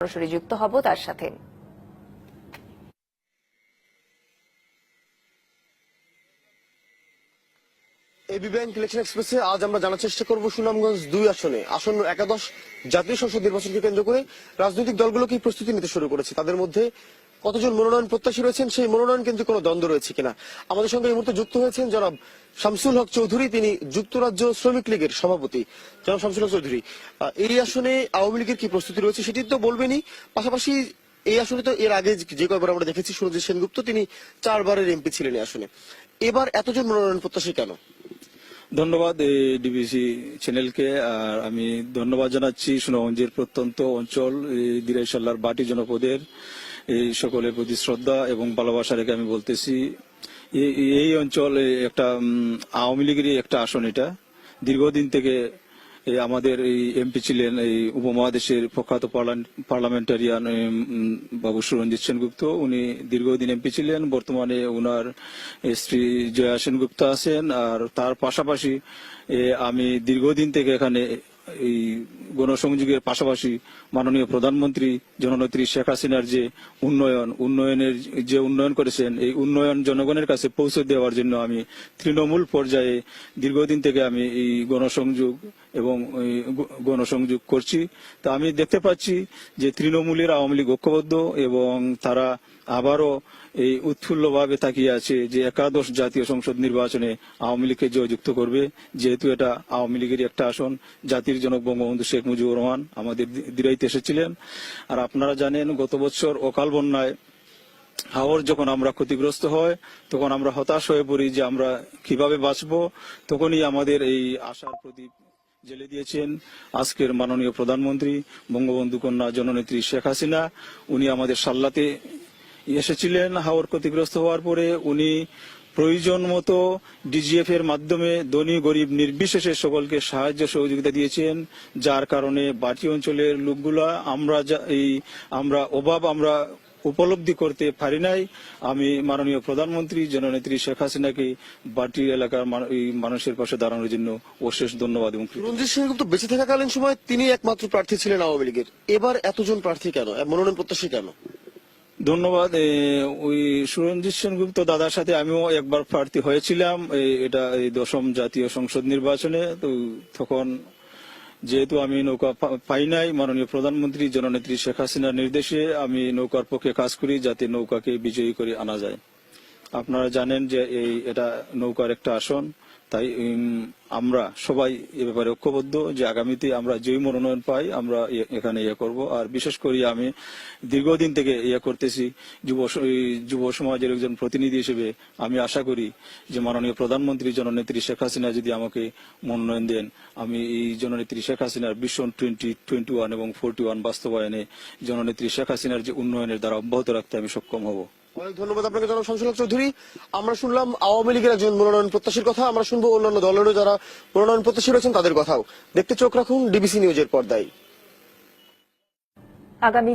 সরাসরি যুক্ত হব তার সাথে। এবি ব্যাংক ইলেকশন এক্সপ্রেসে আজ আমরা জানার চেষ্টা করব সুনামগঞ্জ 2 আসনে আসন্ন একাদশ জাতীয় সংসদ নির্বাচনকে কেন্দ্র করে রাজনৈতিক দলগুলো কি প্রস্তুতি নিতে শুরু করেছে, তাদের মধ্যে কতজন মনোনয়ন প্রত্যাশী রয়েছেন, সেই মনোনয়ন কেন্দ্রে কোনো দ্বন্দ্ব রয়েছে কিনা। আমাদের সঙ্গে এই মুহূর্তে যুক্ত হয়েছেন জনাব শামসুল হক চৌধুরী, তিনি যুক্তরাজ্য শ্রমিক লীগের সভাপতি। জনাব শামসুল হক চৌধুরী, এই আসনে আওয়ামী লীগের কি প্রস্তুতি রয়েছে সেটি তো বলবেনই, পাশাপাশি এই আসনে তো এর আগে যে কয়বার আমরা দেখেছি সুরজিৎ সেনগুপ্ত তিনি 4 বারের এমপি ছিলেন এই আসনে, এবার এতজন মনোনয়ন প্রত্যাশী কেন? ধন্যবাদ ডিবিসি চ্যানেলকে। আর আমি ধন্যবাদ জানাচ্ছি সুনামগঞ্জের প্রত্যন্ত অঞ্চল দিরাইশাল্লার বাটি জনপদের এই সকলের প্রতি শ্রদ্ধা এবং ভালোবাসা রেখে আমি বলতেছি এই অঞ্চল একটা আওয়ামী লীগেরই একটা আসন। এটা দীর্ঘদিন থেকে আমাদের এই এমপি ছিলেন এই উপমহাদেশের প্রখ্যাত পার্লামেন্টারিয়ান বাবু সুরঞ্জিত সেনগুপ্ত। উনি দীর্ঘদিন এমপি ছিলেন। বর্তমানে উনার স্ত্রী জয়া সেনগুপ্ত আছেন। আর তার পাশাপাশি আমি দীর্ঘদিন থেকে এখানে এই গণসংযোগের পাশাপাশি মাননীয় প্রধানমন্ত্রী জননেত্রী শেখ হাসিনার যে উন্নয়নের যে উন্নয়ন করেছেন, এই উন্নয়ন জনগণের কাছে পৌঁছে দেওয়ার জন্য আমি তৃণমূল পর্যায়ে দীর্ঘদিন থেকে আমি এই গণসংযোগ করছি। তা আমি দেখতে পাচ্ছি যে তৃণমূলের আওয়ামী লীগ ঐক্যবদ্ধ এবং তারা আবারও এই উৎফুল্লভাবে তাকিয়ে আছে যে একাদশ জাতীয় সংসদ নির্বাচনে আওয়ামী লীগকে জয়যুক্ত করবে, যেহেতু এটা আওয়ামী লীগের একটা আসন। জাতির জনক বঙ্গবন্ধু শেখ মুজিবুর রহমান আমাদের দিরাইতে এসেছিলেন। আর আপনারা জানেন গত বছর অকাল বন্যায় হাওর যখন আমরা ক্ষতিগ্রস্ত হয় তখন আমরা হতাশ হয়ে পড়ি যে আমরা কিভাবে বাঁচবো। তখনই আমাদের এই আশার প্রদীপ জেলে দিয়েছেন আজকের মাননীয় প্রধানমন্ত্রী বঙ্গবন্ধু কন্যা জননেত্রী শেখ হাসিনা। উনি আমাদের সাল্লাতে এসেছিলেন হাওর ক্ষতিগ্রস্ত হওয়ার পরে। উনি প্রয়োজন মতো ডিজিএফ এর মাধ্যমে ধনী গরিব নির্বিশেষে সকলকে সাহায্য সহযোগিতা দিয়েছেন, যার কারণে বাটি অঞ্চলের লোকগুলা আমরা উপলব্ধি করতে পারি নাই। আমি মাননীয় প্রধানমন্ত্রী জননেত্রী শেখ হাসিনাকে বাটি এলাকার মানুষের পাশে দাঁড়ানোর জন্য অশেষ ধন্যবাদ। এবং রঞ্জিত সেনগুপ্ত বেঁচে থাকাকালীন সময় তিনি একমাত্র প্রার্থী ছিলেন আওয়ামী লীগের, এবার এতজন প্রার্থী কেন, মনোনয়ন প্রত্যাশী কেন? ধন্যবাদ। ওই সুরঞ্জিত সেনগুপ্ত দাদার সাথে আমিও একবার প্রার্থী হয়েছিলাম এটা এই 10ম জাতীয় সংসদ নির্বাচনে। তো তখন যেহেতু আমি নৌকা পাই নাই, মাননীয় প্রধানমন্ত্রী জননেত্রী শেখ হাসিনার নির্দেশে আমি নৌকার পক্ষে কাজ করি যাতে নৌকাকে বিজয়ী করে আনা যায়। আপনারা জানেন যে এটা নৌকার একটা আসন, তাই আমরা সবাই এ ব্যাপারে ঐক্যবদ্ধ যে আগামীতে আমরা যেই মনোনয়ন পাই আমরা এখানে করব। আর বিশেষ করে আমি দীর্ঘদিন থেকে করতেছি যুব সমাজের একজন প্রতিনিধি হিসেবে আমি আশা করি যে মাননীয় প্রধানমন্ত্রী জননেত্রী শেখ হাসিনা যদি আমাকে মনোনয়ন দেন, আমি এই জননেত্রী শেখ হাসিনার ভিশন 2021 এবং 41 বাস্তবায়নে জননেত্রী শেখ হাসিনার যে উন্নয়নের দ্বারা অব্যাহত রাখতে আমি সক্ষম হব। অনেক ধন্যবাদ আপনাকে জনাব শামসুল হক চৌধুরী। আমরা শুনলাম আওয়ামী লীগের একজন মনোনয়ন প্রত্যাশীর কথা, আমরা শুনবো অন্যান্য দলেরও যারা মনোনয়ন প্রত্যাশী রয়েছেন তাদের কথাও। দেখতে চোখ রাখুন ডিবিসি নিউজের পর্দায়। আগামী